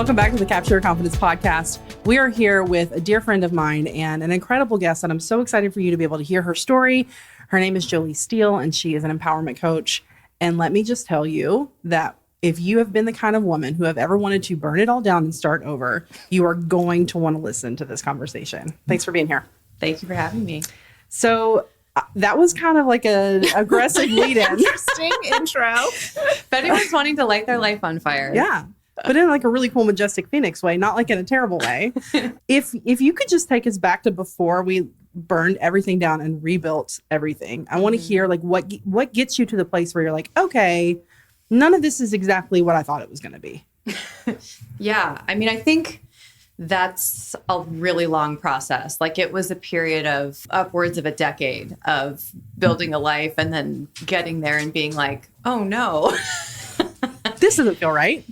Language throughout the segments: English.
Welcome back to the Capture Your Confidence podcast. We are here with a dear friend of mine and an incredible guest, and I'm so excited for you to be able to hear her story. Her name is Jolie Steele, and she is an empowerment coach. And let me just tell you that if you have been the kind of woman who have ever wanted to burn it all down and start over, you are going to want to listen to this conversation. Thanks for being here. Thank you for having me. So that was kind of like an aggressive lead-in. Interesting intro. If anyone's wanting to light their life on fire. Yeah. But in like a really cool, majestic Phoenix way, not like in a terrible way. If you could just take us back to before we burned everything down and rebuilt everything, I want to hear like what gets you to the place where you're like, okay, none of this is exactly what I thought it was going to be. Yeah. I mean, I think that's a really long process. Like it was a period of upwards of a decade of building a life and then getting there and being like, oh no, this doesn't feel right.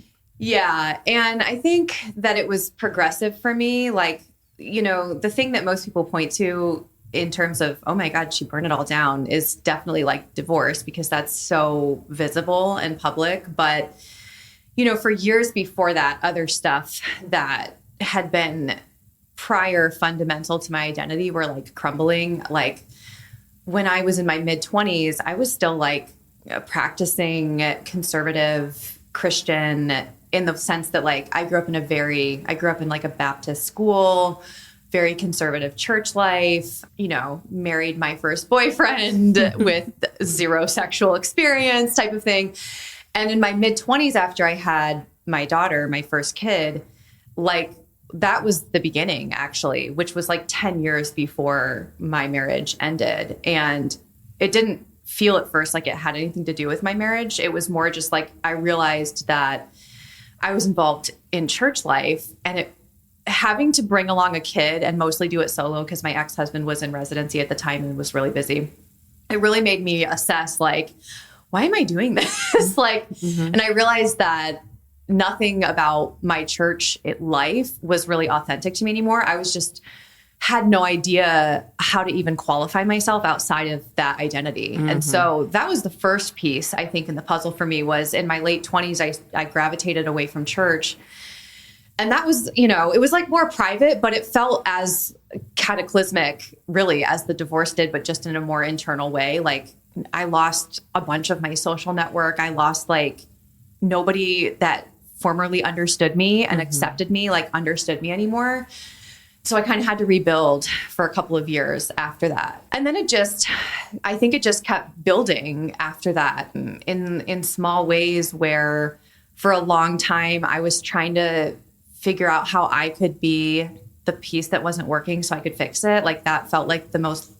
Yeah. And I think that it was progressive for me. Like, you know, the thing that most people point to in terms of, oh my God, she burned it all down is definitely like divorce because that's so visible and public. But, you know, for years before that, other stuff that had been prior fundamental to my identity were like crumbling. Like when I was in my mid-20s, I was still like practicing conservative Christian in the sense that like I grew up in like a Baptist school, very conservative church life, you know, married my first boyfriend with zero sexual experience type of thing. And in my mid-20s, after I had my daughter, my first kid, like that was the beginning actually, which was like 10 years before my marriage ended. And it didn't feel at first like it had anything to do with my marriage. It was more just like I realized that I was involved in church life and having to bring along a kid and mostly do it solo because my ex-husband was in residency at the time and was really busy. It really made me assess like, why am I doing this? And I realized that nothing about my church life was really authentic to me anymore. I was just had no idea how to even qualify myself outside of that identity. And so that was the first piece, I think, in the puzzle for me was in my late 20s, I gravitated away from church. And that was, you know, it was like more private, but it felt as cataclysmic really as the divorce did, but just in a more internal way. Like I lost a bunch of my social network. I lost like nobody that formerly understood me and accepted me, like understood me anymore. So I kind of had to rebuild for a couple of years after that. And then I think it just kept building after that in small ways where for a long time I was trying to figure out how I could be the piece that wasn't working so I could fix it. Like that felt like the most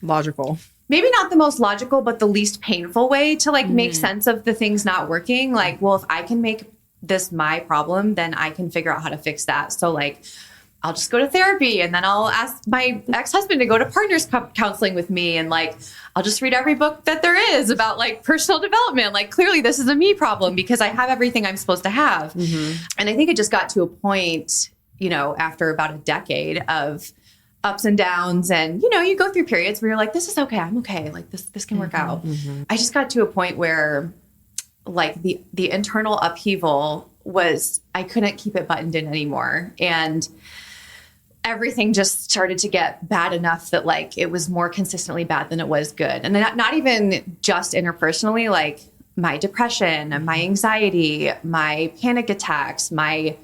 logical. Maybe not the most logical, but the least painful way to like make sense of the things not working. Like, well, if I can make this my problem, then I can figure out how to fix that. So like, I'll just go to therapy and then I'll ask my ex-husband to go to partners counseling with me. And like, I'll just read every book that there is about like personal development. Like clearly this is a me problem because I have everything I'm supposed to have. And I think it just got to a point, you know, after about a decade of ups and downs and, you know, you go through periods where you're like, this is okay. I'm okay. Like this can work out. I just got to a point where like the internal upheaval was, I couldn't keep it buttoned in anymore. And everything just started to get bad enough that like it was more consistently bad than it was good. And not even just interpersonally, like my depression, my anxiety, my panic attacks, I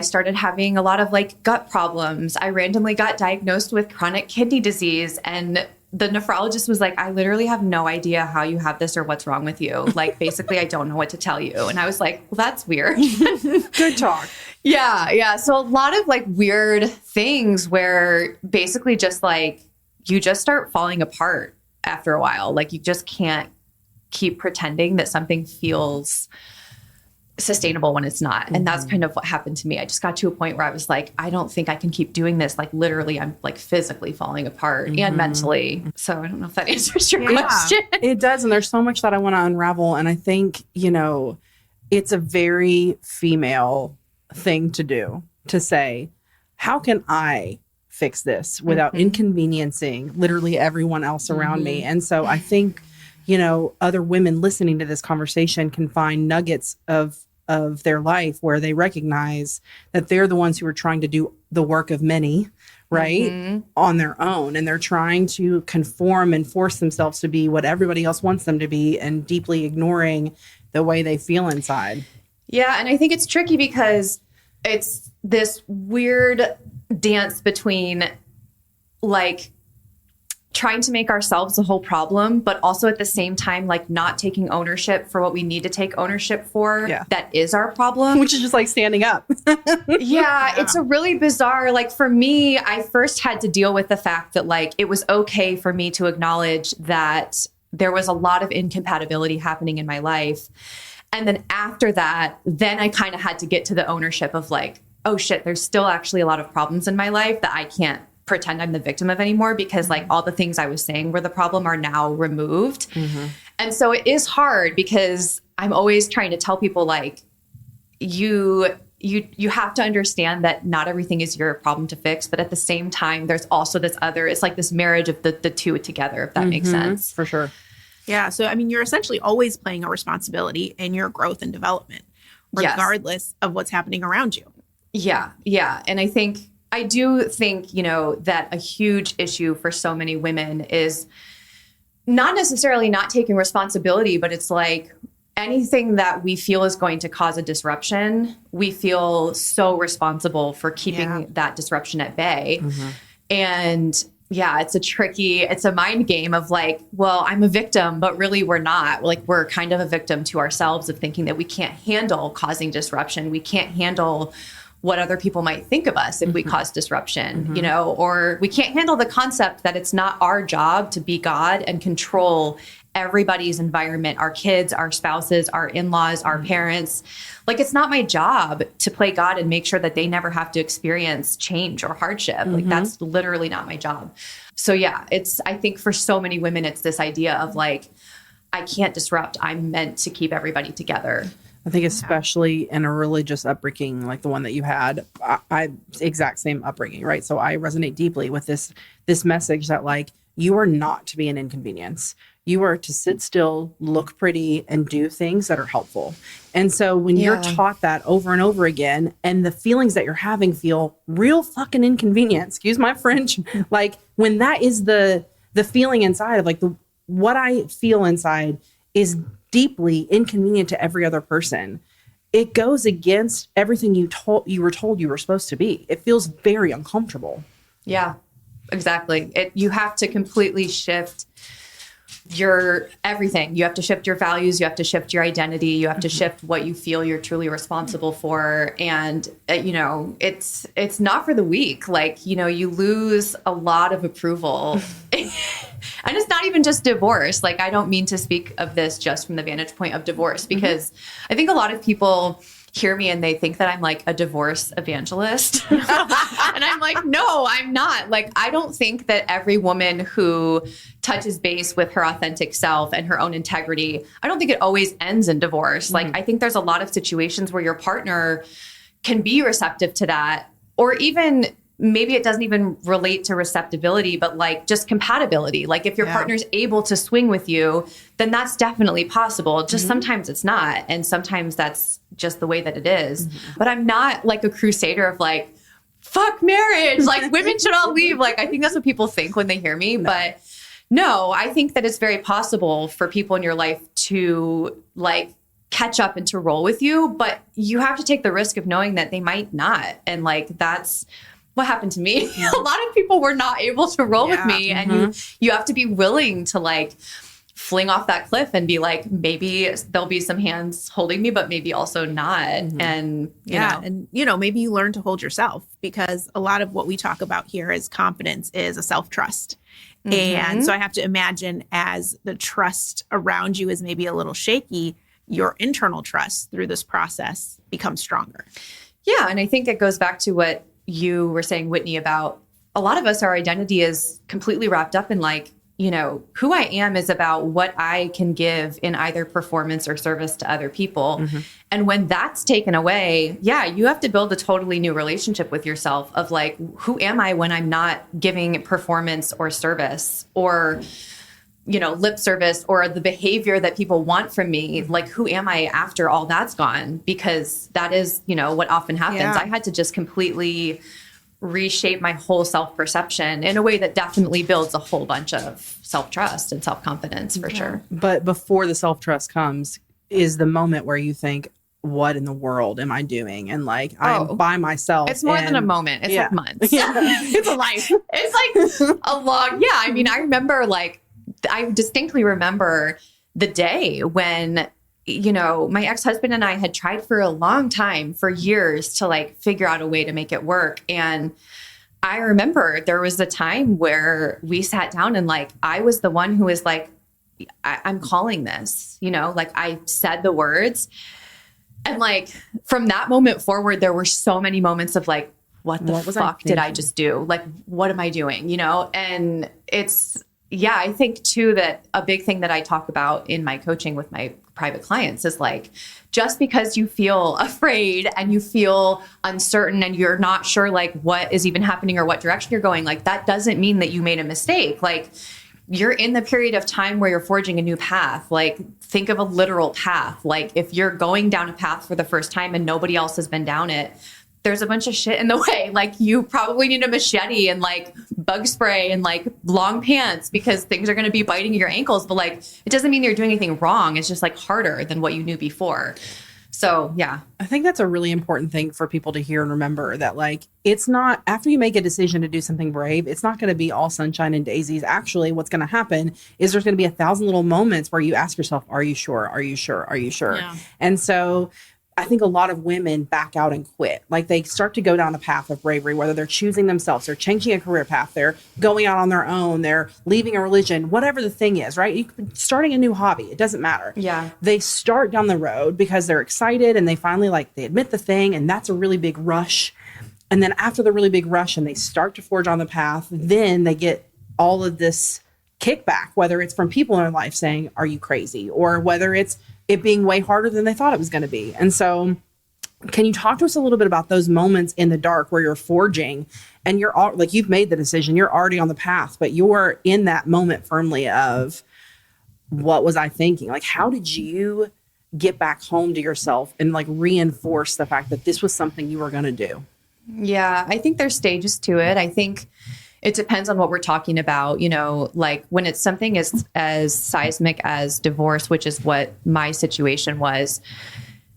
started having a lot of like gut problems. I randomly got diagnosed with chronic kidney disease and the nephrologist was like, I literally have no idea how you have this or what's wrong with you. Like, basically, I don't know what to tell you. And I was like, well, that's weird. Good talk. Yeah. So a lot of like weird things where basically just like, you just start falling apart after a while. Like you just can't keep pretending that something feels sustainable when it's not. And that's kind of what happened to me. I just got to a point where I was like, I don't think I can keep doing this. Like literally, I'm like physically falling apart and mentally. So I don't know if that answers your question. It does. And there's so much that I want to unravel. And I think, you know, it's a very female thing to do, to say, how can I fix this without inconveniencing literally everyone else around me? And so I think, you know, other women listening to this conversation can find nuggets of of their life where they recognize that they're the ones who are trying to do the work of many, right? On their own. And they're trying to conform and force themselves to be what everybody else wants them to be and deeply ignoring the way they feel inside. Yeah. And I think it's tricky because it's this weird dance between like trying to make ourselves the whole problem, but also at the same time, like not taking ownership for what we need to take ownership for. That is our problem. Which is just like standing up. It's a really bizarre, like for me, I first had to deal with the fact that like, it was okay for me to acknowledge that there was a lot of incompatibility happening in my life. And then after that, then I kind of had to get to the ownership of like, oh shit, there's still actually a lot of problems in my life that I can't pretend I'm the victim of anymore because like all the things I was saying were the problem are now removed. And so it is hard because I'm always trying to tell people like, you have to understand that not everything is your problem to fix, but at the same time, there's also this other, it's like this marriage of the two together, if that makes sense. For sure. Yeah. So, I mean, you're essentially always playing a responsibility in your growth and development, regardless of what's happening around you. Yeah. Yeah. And I do think, you know, that a huge issue for so many women is not necessarily not taking responsibility, but it's like anything that we feel is going to cause a disruption, we feel so responsible for keeping that disruption at bay. And it's a mind game of like, well, I'm a victim, but really we're not. Like we're kind of a victim to ourselves of thinking that we can't handle causing disruption. We can't handle what other people might think of us if we cause disruption, you know, or we can't handle the concept that it's not our job to be God and control everybody's environment, our kids, our spouses, our in-laws, our parents. Like, it's not my job to play God and make sure that they never have to experience change or hardship. Like, that's literally not my job. So yeah, I think for so many women, it's this idea of like, I can't disrupt. I'm meant to keep everybody together. I think especially in a religious upbringing like the one that you had, I exact same upbringing, right? So I resonate deeply with this message that like, you are not to be an inconvenience. You are to sit still, look pretty, and do things that are helpful. And so when you're taught that over and over again, and the feelings that you're having feel real fucking inconvenient, excuse my French, like when that is the feeling inside of like what I feel inside is deeply inconvenient to every other person, it goes against everything you were told you were supposed to be. It feels very uncomfortable. Yeah, exactly. You have to completely shift your everything. You have to shift your values. You have to shift your identity. You have to shift what you feel you're truly responsible for. And, you know, it's not for the weak. Like, you know, you lose a lot of approval. And it's not even just divorce. Like, I don't mean to speak of this just from the vantage point of divorce, because I think a lot of people hear me and they think that I'm like a divorce evangelist. And I'm like, no, I'm not. Like, I don't think that every woman who touches base with her authentic self and her own integrity, I don't think it always ends in divorce. Like, I think there's a lot of situations where your partner can be receptive to that, or even maybe it doesn't even relate to receptibility, but like just compatibility. Like if your partner's able to swing with you, then that's definitely possible. Just sometimes it's not. And sometimes that's just the way that it is. But I'm not like a crusader of like, fuck marriage. Like women should all leave. Like, I think that's what people think when they hear me. But no, I think that it's very possible for people in your life to like catch up and to roll with you. But you have to take the risk of knowing that they might not. And like, that's what happened to me. A lot of people were not able to roll with me. And you have to be willing to like fling off that cliff and be like, maybe there'll be some hands holding me, but maybe also not. And you know. And you know, maybe you learn to hold yourself, because a lot of what we talk about here is confidence is a self-trust. And so I have to imagine as the trust around you is maybe a little shaky, your internal trust through this process becomes stronger. Yeah. And I think it goes back to what you were saying, Whitney, about a lot of us, our identity is completely wrapped up in like, you know, who I am is about what I can give in either performance or service to other people. And when that's taken away, you have to build a totally new relationship with yourself of like, who am I when I'm not giving performance or service? Or lip service or the behavior that people want from me, like, who am I after all that's gone? Because that is, what often happens. Yeah. I had to just completely reshape my whole self-perception in a way that definitely builds a whole bunch of self-trust and self-confidence for sure. But before the self-trust comes is the moment where you think, what in the world am I doing? And like, I'm by myself. It's more than a moment. It's like months. Yeah. It's a life. It's like a long, I mean, I remember I distinctly remember the day when, my ex-husband and I had tried for a long time, for years, to like figure out a way to make it work. And I remember there was a time where we sat down and like, I was the one who was like, I'm calling this, like I said the words. And like, from that moment forward, there were so many moments of like, what the fuck did I just do? Like, what am I doing? And it's, I think too, that a big thing that I talk about in my coaching with my private clients is like, just because you feel afraid and you feel uncertain and you're not sure like what is even happening or what direction you're going, like that doesn't mean that you made a mistake. Like, you're in the period of time where you're forging a new path. Like, think of a literal path. Like, if you're going down a path for the first time and nobody else has been down it, there's a bunch of shit in the way. Like, you probably need a machete and like bug spray and like long pants because things are going to be biting your ankles. But like, it doesn't mean you're doing anything wrong. It's just like harder than what you knew before. So, yeah. I think that's a really important thing for people to hear and remember, that like, it's not, after you make a decision to do something brave, it's not going to be all sunshine and daisies. Actually, what's going to happen is there's going to be 1,000 little moments where you ask yourself, are you sure? Are you sure? Are you sure? Yeah. And so I think a lot of women back out and quit. Like, they start to go down a path of bravery, whether they're choosing themselves, they're changing a career path, they're going out on their own, they're leaving a religion, whatever the thing is, right? Starting a new hobby, it doesn't matter. Yeah. They start down the road because they're excited and they finally they admit the thing, and that's a really big rush. And then after the really big rush and they start to forge on the path, then they get all of this kickback, whether it's from people in their life saying, are you crazy? Or whether it's it being way harder than they thought it was going to be. And so can you talk to us a little bit about those moments in the dark where you're forging and you're all like, you've made the decision, you're already on the path, but you're in that moment firmly of, what was I thinking? Like, how did you get back home to yourself and like reinforce the fact that this was something you were going to do? Yeah, I think there's stages to it. I think it depends on what we're talking about, like when it's something as seismic as divorce, which is what my situation was.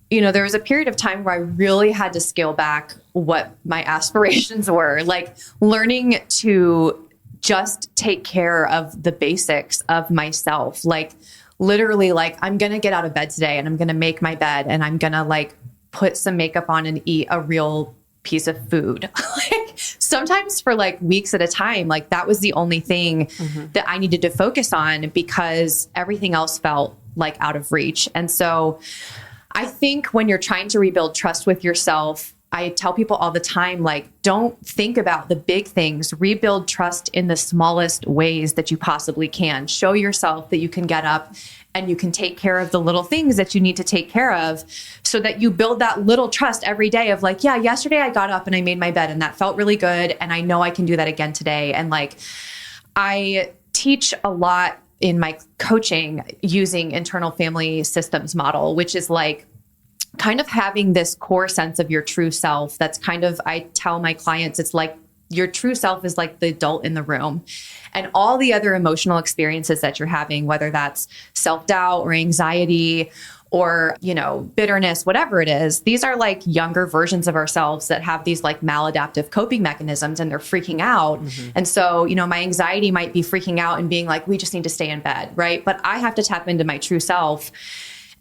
There was a period of time where I really had to scale back what my aspirations were, like learning to just take care of the basics of myself. Like, literally, like, I'm going to get out of bed today and I'm going to make my bed and I'm going to like put some makeup on and eat a real piece of food. Like, sometimes for like weeks at a time, like that was the only thing that I needed to focus on because everything else felt like out of reach. And so I think when you're trying to rebuild trust with yourself, I tell people all the time, like, don't think about the big things. Rebuild trust in the smallest ways that you possibly can. Show yourself that you can get up and you can take care of the little things that you need to take care of so that you build that little trust every day of like, yeah, yesterday I got up and I made my bed and that felt really good. And I know I can do that again today. And like, I teach a lot in my coaching using internal family systems model, which is like, kind of having this core sense of your true self. That's kind of, I tell my clients, it's like your true self is like the adult in the room, and all the other emotional experiences that you're having, whether that's self-doubt or anxiety or, bitterness, whatever it is, these are like younger versions of ourselves that have these like maladaptive coping mechanisms and they're freaking out. And so, my anxiety might be freaking out and being like, we just need to stay in bed. Right. But I have to tap into my true self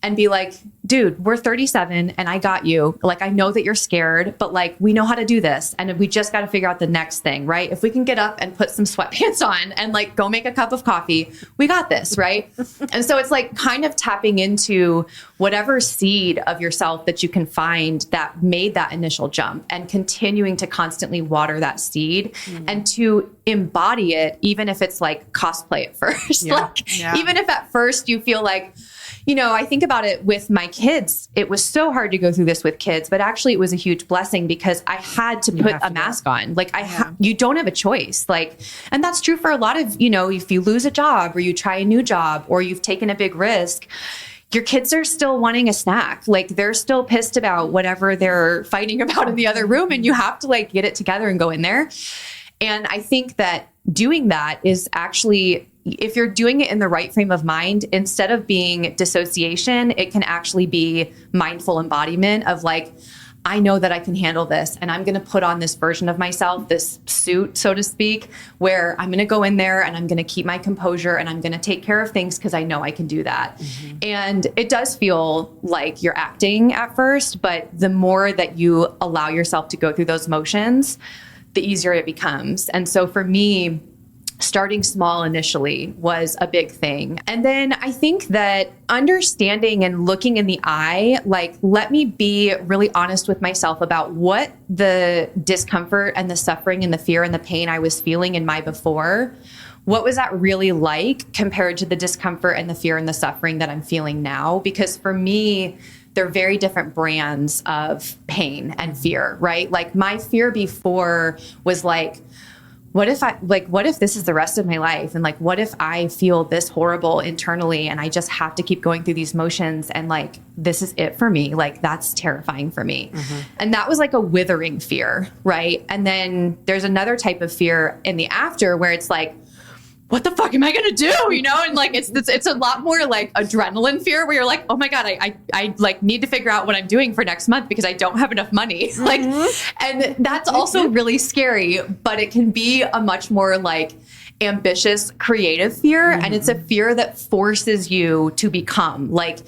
and be like, dude, we're 37 and I got you. Like, I know that you're scared, but like, we know how to do this. And we just got to figure out the next thing, right? If we can get up and put some sweatpants on and like go make a cup of coffee, we got this, right? And so it's like kind of tapping into whatever seed of yourself that you can find that made that initial jump and continuing to constantly water that seed and to embody it, even if it's like cosplay at first. Even if at first you feel like, I think about it with my kids. It was so hard to go through this with kids, but actually it was a huge blessing because I had to put a mask on. Like you don't have a choice. Like, and that's true for a lot of, if you lose a job or you try a new job or you've taken a big risk, your kids are still wanting a snack. Like they're still pissed about whatever they're fighting about in the other room. And you have to like get it together and go in there. And I think that doing that is actually, if you're doing it in the right frame of mind, instead of being dissociation, it can actually be mindful embodiment of like, I know that I can handle this and I'm going to put on this version of myself, this suit, so to speak, where I'm going to go in there and I'm going to keep my composure and I'm going to take care of things because I know I can do that. Mm-hmm. And it does feel like you're acting at first, but the more that you allow yourself to go through those motions, the easier it becomes. And so for me, starting small initially was a big thing. And then I think that understanding and looking in the eye, like, let me be really honest with myself about what the discomfort and the suffering and the fear and the pain I was feeling in my before. What was that really like compared to the discomfort and the fear and the suffering that I'm feeling now? Because for me, they're very different brands of pain and fear, right? Like my fear before was like, what if this is the rest of my life? And like, what if I feel this horrible internally and I just have to keep going through these motions and like, this is it for me. Like, that's terrifying for me. Mm-hmm. And that was like a withering fear, right? And then there's another type of fear in the after where it's like, what the fuck am I going to do? And like, it's a lot more like adrenaline fear where you're like, oh my God, I like need to figure out what I'm doing for next month because I don't have enough money. Mm-hmm. Like, and that's also really scary, but it can be a much more like ambitious, creative fear. Mm-hmm. And it's a fear that forces you to become like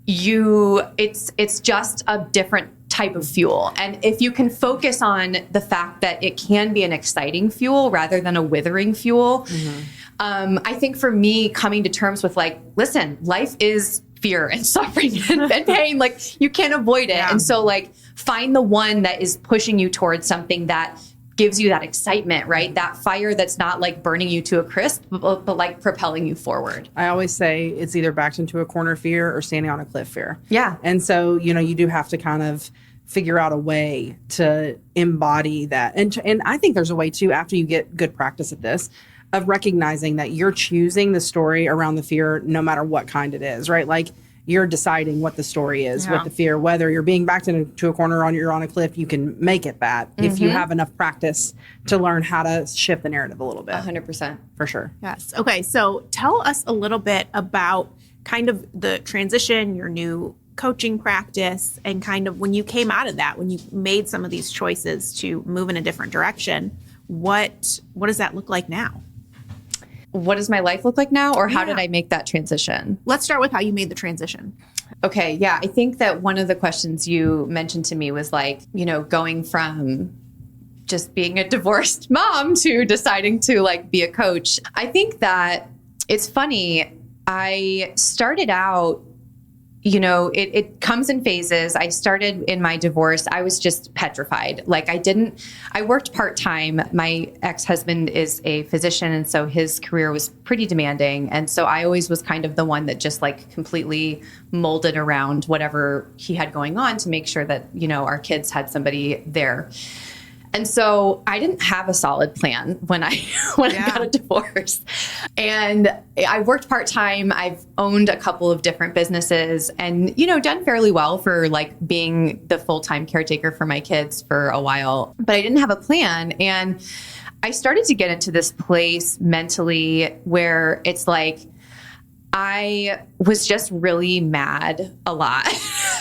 it's just a different type of fuel. And if you can focus on the fact that it can be an exciting fuel rather than a withering fuel, mm-hmm. I think for me, coming to terms with like, listen, life is fear and suffering and pain. Like you can't avoid it. Yeah. And so like find the one that is pushing you towards something that gives you that excitement, right? That fire that's not like burning you to a crisp, but like propelling you forward. I always say it's either backed into a corner fear or standing on a cliff fear. Yeah. And so, you do have to kind of figure out a way to embody that. And I think there's a way too, after you get good practice at this, of recognizing that you're choosing the story around the fear, no matter what kind it is, right? Like you're deciding what the story is with the fear, whether you're being backed into a corner or you're on a cliff, you can make it that if you have enough practice to learn how to shift the narrative a little bit. 100%. For sure. Yes. Okay. So tell us a little bit about kind of the transition, your new coaching practice, and kind of when you came out of that, when you made some of these choices to move in a different direction, what does that look like now? What does my life look like now? Or how did I make that transition? Let's start with how you made the transition. Okay. Yeah. I think that one of the questions you mentioned to me was like, going from just being a divorced mom to deciding to like be a coach. I think that it's funny. I started out, it comes in phases. I started in my divorce. I was just petrified. Like I worked part-time. My ex-husband is a physician. And so his career was pretty demanding. And so I always was kind of the one that just like completely molded around whatever he had going on to make sure that, our kids had somebody there. And so I didn't have a solid plan when I got a divorce. And I worked part-time. I've owned a couple of different businesses and, done fairly well for like being the full-time caretaker for my kids for a while. But I didn't have a plan. And I started to get into this place mentally where it's like, I was just really mad a lot.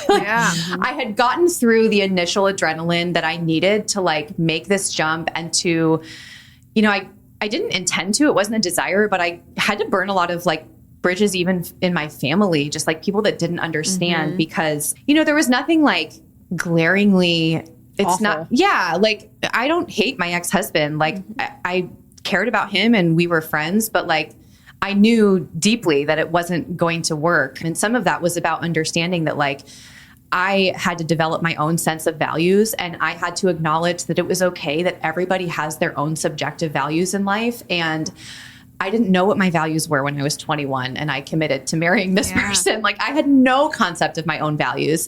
Yeah. I had gotten through the initial adrenaline that I needed to like make this jump and to, I didn't intend to, it wasn't a desire, but I had to burn a lot of like bridges even in my family, just like people that didn't understand because, there was nothing like glaringly, it's awful. Not, yeah, like I don't hate my ex-husband. Like I cared about him and we were friends, but like, I knew deeply that it wasn't going to work. And some of that was about understanding that like I had to develop my own sense of values and I had to acknowledge that it was okay that everybody has their own subjective values in life. And I didn't know what my values were when I was 21 and I committed to marrying this person. Like I had no concept of my own values.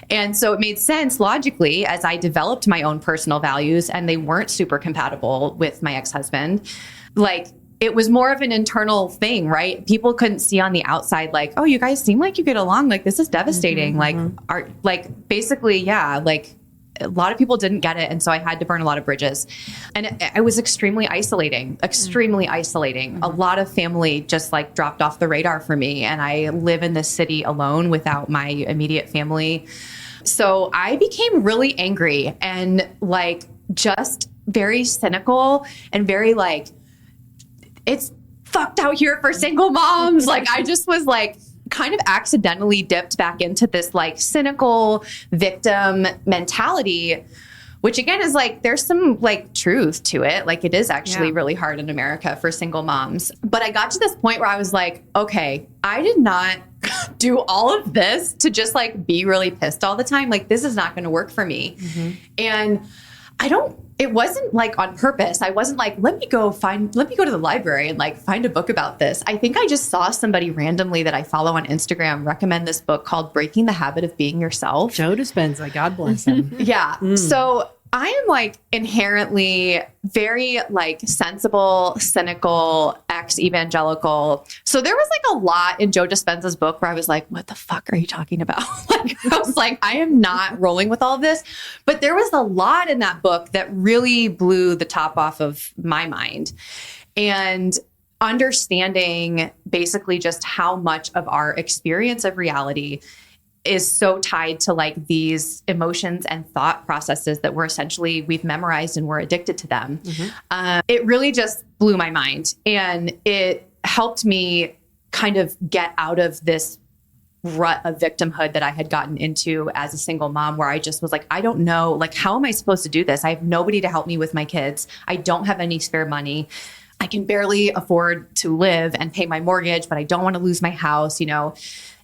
And so it made sense logically as I developed my own personal values and they weren't super compatible with my ex-husband. Like it was more of an internal thing, right? People couldn't see on the outside, like, oh, you guys seem like you get along. Like this is devastating. Basically, like a lot of people didn't get it. And so I had to burn a lot of bridges. And it was extremely isolating. A lot of family just like dropped off the radar for me. And I live in this city alone without my immediate family. So I became really angry and like just very cynical and very like, it's fucked out here for single moms. Like I just was like, kind of accidentally dipped back into this like cynical victim mentality, which again is like, there's some like truth to it. Like it is actually really hard in America for single moms. But I got to this point where I was like, okay, I did not do all of this to just like be really pissed all the time. Like this is not going to work for me. And it wasn't like on purpose. I wasn't like, let me go to the library and like find a book about this. I think I just saw somebody randomly that I follow on Instagram recommend this book called Breaking the Habit of Being Yourself. Joe Dispenza, God bless him. So I am like inherently very like sensible, cynical, ex-evangelical. So there was like a lot in Joe Dispenza's book where I was like, what the fuck are you talking about? Like, I was like, I am not rolling with all of this. But there was a lot in that book that really blew the top off of my mind. And understanding basically just how much of our experience of reality is so tied to like these emotions and thought processes that we've memorized and we're addicted to them. It really just blew my mind. And it helped me kind of get out of this rut of victimhood that I had gotten into as a single mom, where I just was like, I don't know, like, how am I supposed to do this? I have nobody to help me with my kids. I don't have any spare money. I can barely afford to live and pay my mortgage, but I don't want to lose my house, you know?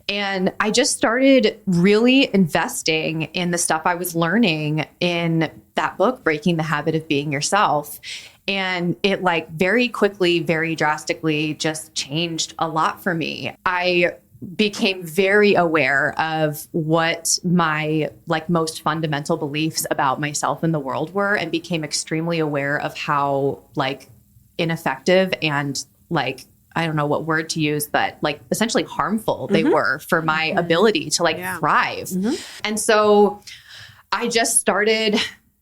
And I just started really investing in the stuff I was learning in that book, Breaking the Habit of Being Yourself. And it like very quickly, very drastically just changed a lot for me. I became very aware of what my like most fundamental beliefs about myself and the world were, and became extremely aware of how like ineffective and like, I don't know what word to use, but like essentially harmful they were for my ability to like thrive. And so I just started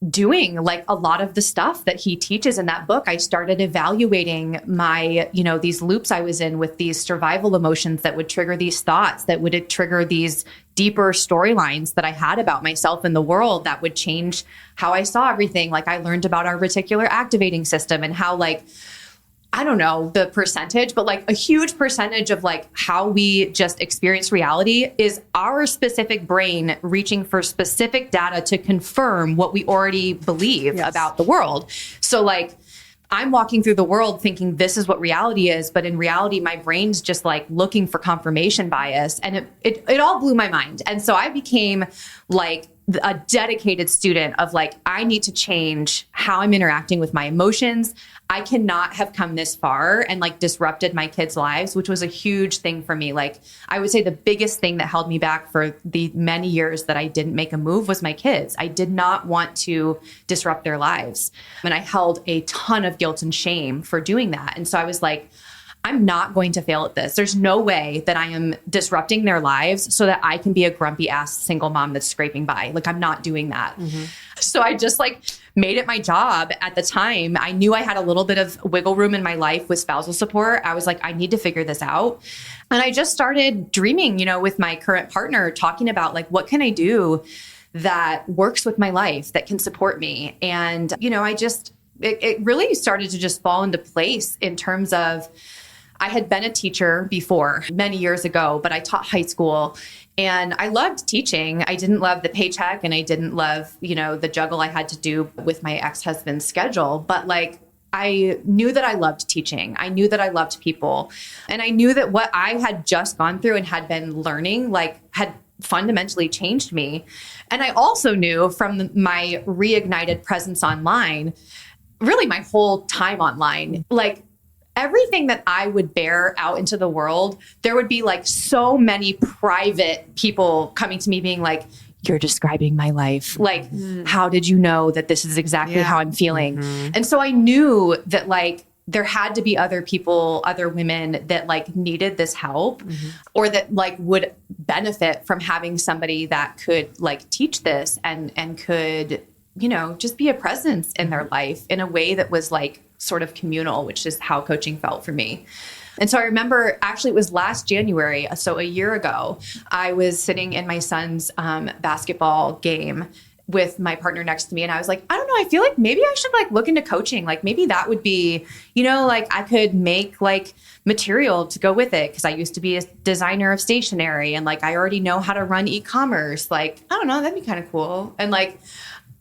doing like a lot of the stuff that he teaches in that book. I started evaluating my, you know, these loops I was in with these survival emotions that would trigger these thoughts, that would trigger these deeper storylines that I had about myself and the world that would change how I saw everything. Like I learned about our reticular activating system and how like, I don't know the percentage, but like a huge percentage of like how we just experience reality is our specific brain reaching for specific data to confirm what we already believe about the world. So like I'm walking through the world thinking this is what reality is, but in reality, my brain's just like looking for confirmation bias, and it all blew my mind. And so I became like a dedicated student of like, I need to change how I'm interacting with my emotions. I cannot have come this far and like disrupted my kids' lives, which was a huge thing for me. Like I would say the biggest thing that held me back for the many years that I didn't make a move was my kids. I did not want to disrupt their lives. And I held a ton of guilt and shame for doing that. And so I was like, I'm not going to fail at this. There's no way that I am disrupting their lives so that I can be a grumpy ass single mom that's scraping by. Like I'm not doing that. So I just like made it my job at the time. I knew I had a little bit of wiggle room in my life with spousal support. I was like, I need to figure this out. And I just started dreaming, you know, with my current partner, talking about like, what can I do that works with my life, that can support me? And, you know, it really started to just fall into place in terms of, I had been a teacher before many years ago, but I taught high school and I loved teaching. I didn't love the paycheck and I didn't love, you know, the juggle I had to do with my ex-husband's schedule. But like, I knew that I loved teaching. I knew that I loved people. And I knew that what I had just gone through and had been learning, like had fundamentally changed me. And I also knew from my reignited presence online, really my whole time online, like, everything that I would bear out into the world, there would be like so many private people coming to me being like, you're describing my life. Like, how did you know that this is exactly how I'm feeling? And so I knew that like, there had to be other people, other women that like needed this help or that like would benefit from having somebody that could like teach this and could, you know, just be a presence in their life in a way that was like sort of communal, which is how coaching felt for me. And so I remember actually it was last January, so a year ago, I was sitting in my son's basketball game with my partner next to me. And I was like, I don't know, I feel like maybe I should like look into coaching. Like maybe that would be, you know, like I could make like material to go with it. Cause I used to be a designer of stationery and like, I already know how to run e-commerce. Like, I don't know, that'd be kind of cool. And like,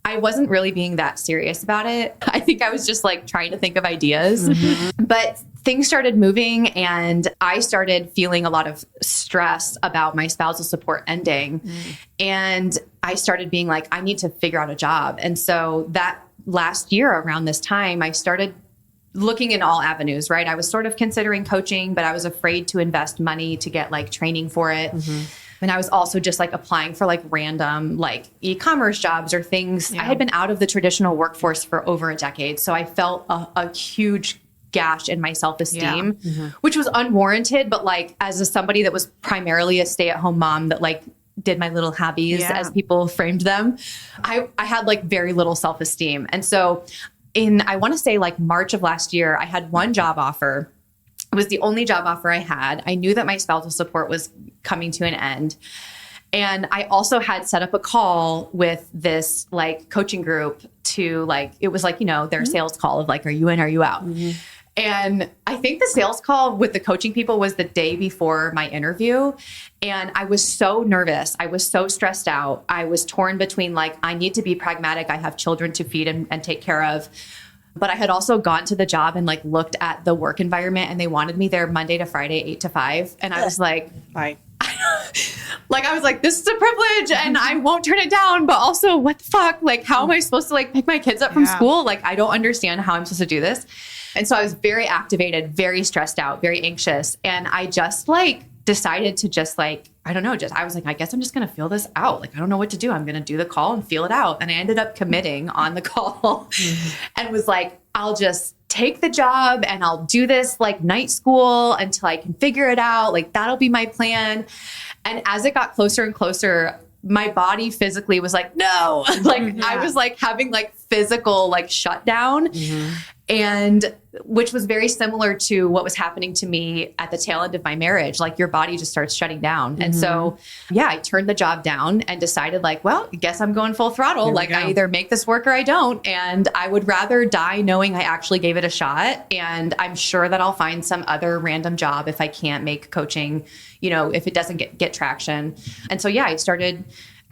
I wasn't really being that serious about it. I think I was just like trying to think of ideas, but things started moving and I started feeling a lot of stress about my spousal support ending. And I started being like, I need to figure out a job. And so that last year around this time, I started looking in all avenues, right? I was sort of considering coaching, but I was afraid to invest money to get like training for it. And I was also just like applying for like random like e-commerce jobs or things. I had been out of the traditional workforce for over a decade. So I felt a huge gash in my self-esteem, which was unwarranted. But like as somebody that was primarily a stay-at-home mom that like did my little hobbies as people framed them, I had like very little self-esteem. And so I want to say like March of last year, I had one job offer. It was the only job offer I had. I knew that my spousal support was coming to an end. And I also had set up a call with this like coaching group to like, it was like, you know, their sales call of like, are you in, are you out? And I think the sales call with the coaching people was the day before my interview. And I was so nervous. I was so stressed out. I was torn between like, I need to be pragmatic. I have children to feed and take care of. But I had also gone to the job and like looked at the work environment and they wanted me there Monday to Friday, 8 to 5. And I was like, bye. Like, I was like, this is a privilege and I won't turn it down. But also, what the fuck? Like, how am I supposed to like pick my kids up from school? Like, I don't understand how I'm supposed to do this. And so I was very activated, very stressed out, very anxious. And I just like decided to just like, I don't know, I was like, I guess I'm just going to feel this out. Like, I don't know what to do. I'm going to do the call and feel it out. And I ended up committing on the call and was like, I'll just take the job and I'll do this like night school until I can figure it out. Like, that'll be my plan. And as it got closer and closer, my body physically was like, no, like I was like having like physical like shutdown. And which was very similar to what was happening to me at the tail end of my marriage. Like your body just starts shutting down. And so, I turned the job down and decided like, well, I guess I'm going full throttle. Like I either make this work or I don't. And I would rather die knowing I actually gave it a shot. And I'm sure that I'll find some other random job if I can't make coaching, you know, if it doesn't get traction. And so,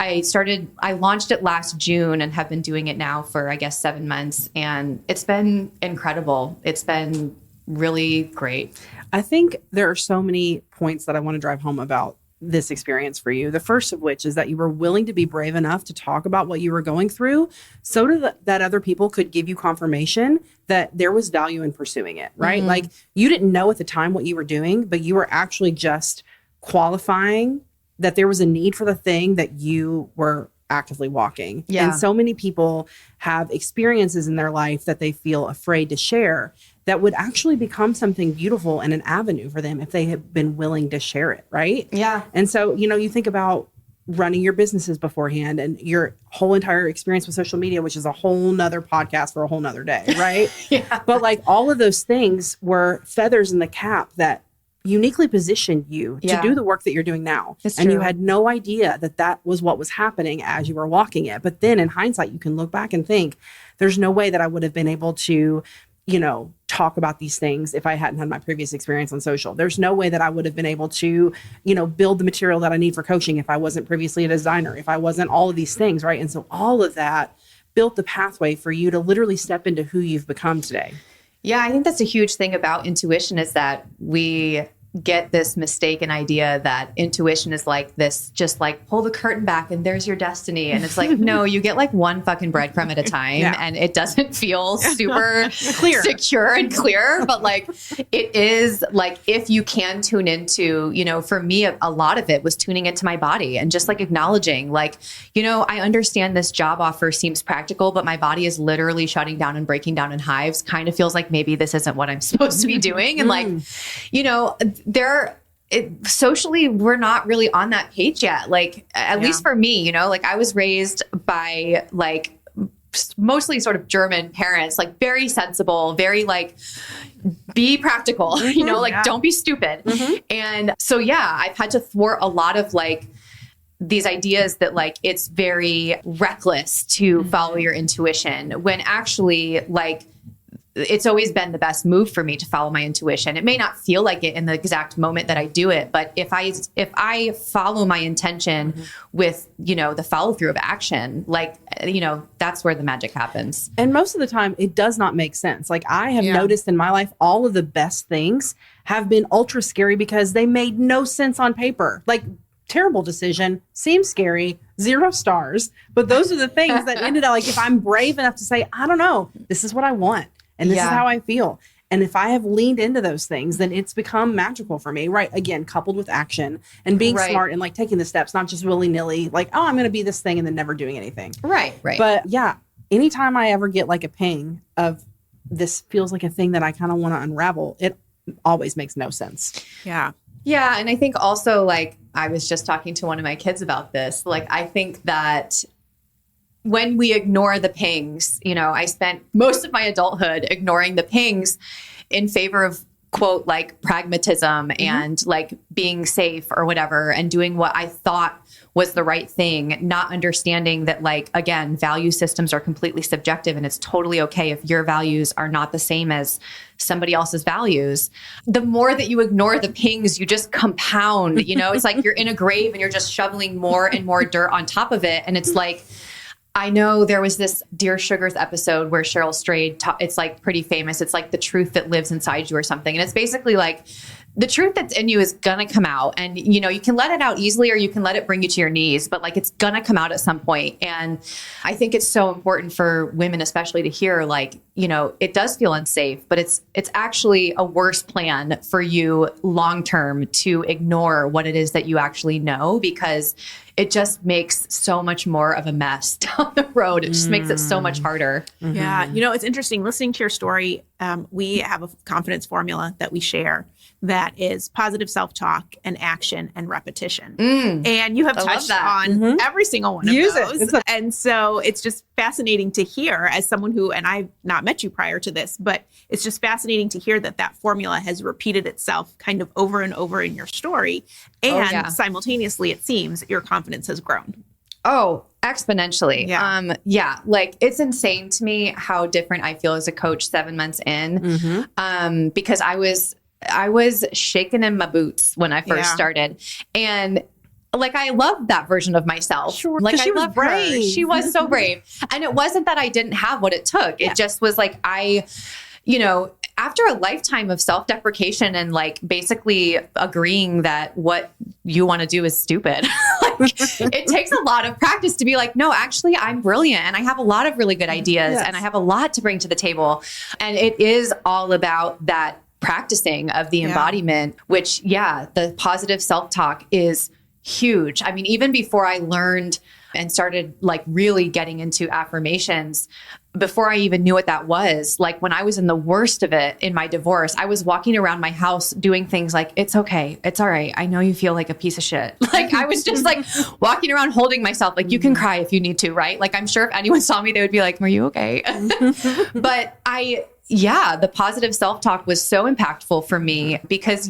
I launched it last June and have been doing it now for, I guess, 7 months. And it's been incredible. It's been really great. I think there are so many points that I want to drive home about this experience for you. The first of which is that you were willing to be brave enough to talk about what you were going through so that other people could give you confirmation that there was value in pursuing it, right? Like you didn't know at the time what you were doing, but you were actually just qualifying that there was a need for the thing that you were actively walking. Yeah. And so many people have experiences in their life that they feel afraid to share that would actually become something beautiful and an avenue for them if they had been willing to share it, right? Yeah. And so, you know, you think about running your businesses beforehand and your whole entire experience with social media, which is a whole nother podcast for a whole nother day, right? But like all of those things were feathers in the cap that uniquely positioned you to do the work that you're doing now. And you had no idea that that was what was happening as you were walking it. But then in hindsight, you can look back and think, there's no way that I would have been able to, you know, talk about these things if I hadn't had my previous experience on social. There's no way that I would have been able to, you know, build the material that I need for coaching if I wasn't previously a designer, if I wasn't all of these things, right? And so all of that built the pathway for you to literally step into who you've become today. Yeah, I think that's a huge thing about intuition is that we get this mistaken idea that intuition is like this, just like pull the curtain back and there's your destiny. And it's like, no, you get like one fucking breadcrumb at a time and it doesn't feel super clear, secure and clear. But like, it is like, if you can tune into, you know, for me, a lot of it was tuning into my body and just like acknowledging like, you know, I understand this job offer seems practical, but my body is literally shutting down and breaking down in hives. Kind of feels like maybe this isn't what I'm supposed to be doing. And like, you know, socially, we're not really on that page yet. Like, at least for me, you know, like I was raised by like mostly sort of German parents, like very sensible, very like, be practical, you know, like don't be stupid. And so, yeah, I've had to thwart a lot of like these ideas that like, it's very reckless to follow your intuition when actually like, it's always been the best move for me to follow my intuition. It may not feel like it in the exact moment that I do it, but if I follow my intention with, you know, the follow through of action, like, you know, that's where the magic happens. And most of the time it does not make sense. Like I have noticed in my life, all of the best things have been ultra scary because they made no sense on paper. Like terrible decision, seems scary, 0 stars. But those are the things that ended up like, if I'm brave enough to say, I don't know, this is what I want. And this is how I feel. And if I have leaned into those things, then it's become magical for me. Right. Again, coupled with action and being smart and like taking the steps, not just willy nilly, like, oh, I'm going to be this thing and then never doing anything. Right. But yeah, anytime I ever get like a ping of this feels like a thing that I kind of want to unravel, it always makes no sense. Yeah. Yeah. And I think also like, I was just talking to one of my kids about this. Like, I think that when we ignore the pings, you know, I spent most of my adulthood ignoring the pings in favor of quote, like pragmatism and like being safe or whatever, and doing what I thought was the right thing, not understanding that like, again, value systems are completely subjective and it's totally okay if your values are not the same as somebody else's values. The more that you ignore the pings, you just compound, you know, it's like you're in a grave and you're just shoveling more and more dirt on top of it. And it's like, I know there was this Dear Sugars episode where Cheryl Strayed, it's like pretty famous. It's like the truth that lives inside you or something. And it's basically like the truth that's in you is going to come out, and, you know, you can let it out easily or you can let it bring you to your knees, but like, it's going to come out at some point. And I think it's so important for women, especially, to hear, like, you know, it does feel unsafe, but it's actually a worse plan for you long-term to ignore what it is that you actually know, because it just makes so much more of a mess down the road. It just makes it so much harder. Yeah. You know, it's interesting listening to your story. We have a confidence formula that we share that is positive self-talk and action and repetition. And you have touched on every single one of those. And so it's just fascinating to hear, as someone who, and I've not met you prior to this, but it's just fascinating to hear that that formula has repeated itself kind of over and over in your story. And simultaneously, it seems your confidence has grown. Oh, exponentially. Yeah. Like, it's insane to me how different I feel as a coach 7 months in. Because I was shaking in my boots when I first started. And like, I loved that version of myself. Sure. Like, I love her. She was so brave. And it wasn't that I didn't have what it took. It just was like, you know, after a lifetime of self-deprecation and like basically agreeing that what you want to do is stupid, like, it takes a lot of practice to be like, no, actually, I'm brilliant and I have a lot of really good ideas and I have a lot to bring to the table. And it is all about that practicing of the embodiment, which, the positive self-talk is huge. I mean, even before I learned and started like really getting into affirmations, before I even knew what that was, like when I was in the worst of it in my divorce, I was walking around my house doing things like, it's okay. It's all right. I know you feel like a piece of shit. Like, I was just like walking around holding myself, like, you can cry if you need to, right? Like, I'm sure if anyone saw me, they would be like, are you okay? But the positive self-talk was so impactful for me because,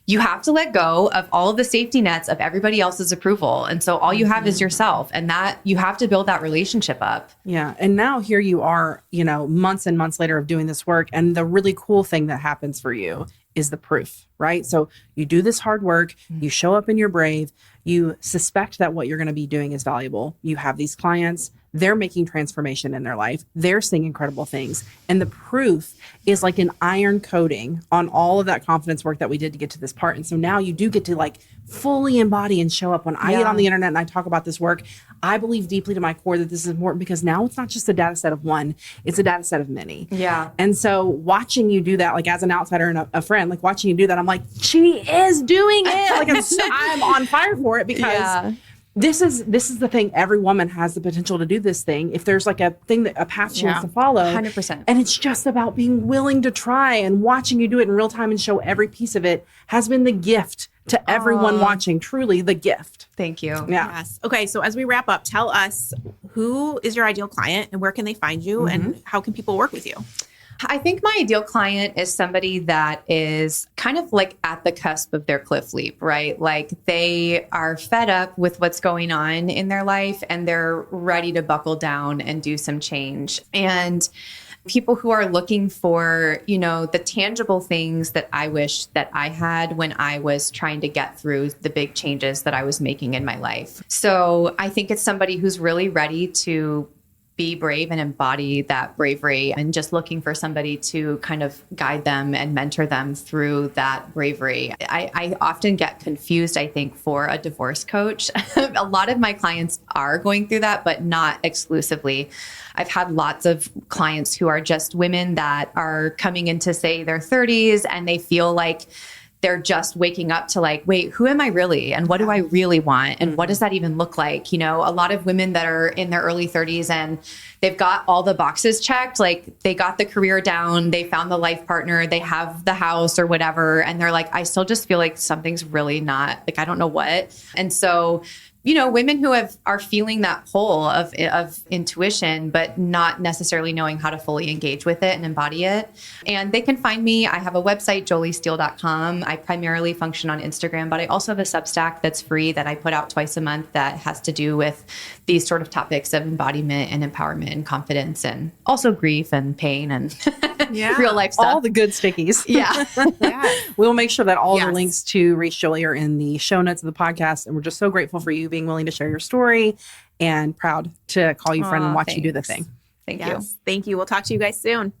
you have to let go of all of the safety nets of everybody else's approval. And so all you have is yourself, and that you have to build that relationship up. Yeah. And now here you are, you know, months and months later of doing this work. And the really cool thing that happens for you is the proof, right? So you do this hard work, you show up and you're brave, you suspect that what you're going to be doing is valuable. You have these clients, they're making transformation in their life. They're seeing incredible things. And the proof is like an iron coating on all of that confidence work that we did to get to this part. And so now you do get to like fully embody and show up. When I get on the internet and I talk about this work, I believe deeply to my core that this is important because now it's not just a data set of one, it's a data set of many. Yeah. And so watching you do that, like as an outsider and a friend, like watching you do that, I'm like, she is doing it. Like I'm on fire for it because this is the thing. Every woman has the potential to do this thing. If there's like a thing that a path she wants to follow, 100%. And it's just about being willing to try, and watching you do it in real time and show every piece of it has been the gift to everyone watching. Truly the gift. Thank you. Yeah. Yes. Okay. So as we wrap up, tell us, who is your ideal client and where can they find you and how can people work with you? I think my ideal client is somebody that is kind of like at the cusp of their cliff leap, right? Like they are fed up with what's going on in their life and they're ready to buckle down and do some change. And people who are looking for, you know, the tangible things that I wish that I had when I was trying to get through the big changes that I was making in my life. So I think it's somebody who's really ready to be brave and embody that bravery, and just looking for somebody to kind of guide them and mentor them through that bravery. I often get confused, I think, for a divorce coach. A lot of my clients are going through that, but not exclusively. I've had lots of clients who are just women that are coming into, say, their 30s, and they feel like they're just waking up to like, wait, who am I really? And what do I really want? And what does that even look like? You know, a lot of women that are in their early 30s and they've got all the boxes checked, like they got the career down, they found the life partner, they have the house or whatever. And they're like, I still just feel like something's really not, like, I don't know what. And so, you know, women who are feeling that pull of intuition, but not necessarily knowing how to fully engage with it and embody it. And they can find me. I have a website, joliesteele.com. I primarily function on Instagram, but I also have a Substack that's free that I put out twice a month that has to do with these sort of topics of embodiment and empowerment and confidence, and also grief and pain and real life stuff. All the good stickies. Yeah. We'll make sure that all the links to reach Jolie are in the show notes of the podcast. And we're just so grateful for you being willing to share your story, and proud to call you friend and watch you do the thing. Thank you. Thank you. We'll talk to you guys soon.